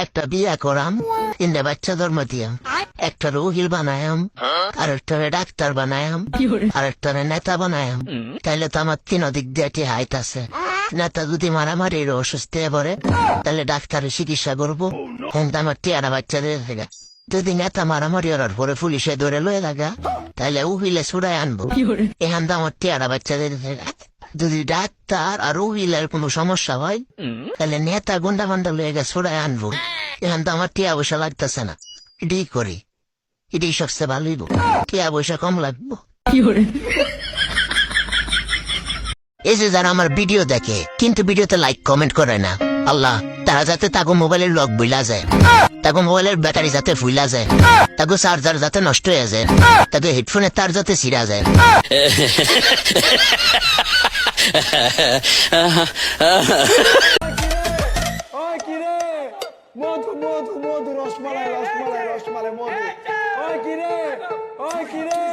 একটা বিয়া করাম, তিনটা বাচ্চা জন্ম দিয়াম, একটা উকিল বানায়াম, আরেকটারে ডাক্তার বানায়াম, আরেকটারে নেতা বানায়াম। তাইলে তো আমার তিন দিক দিয়ে হাইট আছে। নেতা যদি মারামারির অসুস্থ হয়ে পড়ে, তাহলে ডাক্তারের চিকিৎসা করবো। কিন্তু আমার টিয়ারা বাচ্চাদের থেকে যদি নেতা মারামারি ওর পরে পুলিশে ধরে লয়ে লাগা, তাহলে উকিলে ছুড়াই আনবো। এখান তো আমার টিয়ারা বাচ্চাদের থেকে যদি ডাক্তার আর উকিলের কোনো সমস্যা হয়, তাহলে নেতা গুন্ডা গুন্ডা লয়ে গেছে ছুড়াই আনবো। এখান তো আমার টিয়া পয়সা লাগতেছে না, এটাই করি, এটাই সবচেয়ে ভালো হইব। টিয়া পয়সা কম লাগবো। এই যে যারা আমার ভিডিও দেখে কিন্তু ভিডিওতে লাইক কমেন্ট করে না, আল্লাহ তারা যাতে তাকে মোবাইলের লক বইলা যায়, তাকে মোবাইলের ব্যাটারি যাতে ফুইলা যায়, তাকে চার্জার যাতে নষ্ট হয়ে যায়, তাকে হেডফোনের তার যাতে ছিঁড়া যায়। মধু মধু মধু রসমালাই রসমালাই রসমালাই মধু। ওই কিরে, ওই কিরে।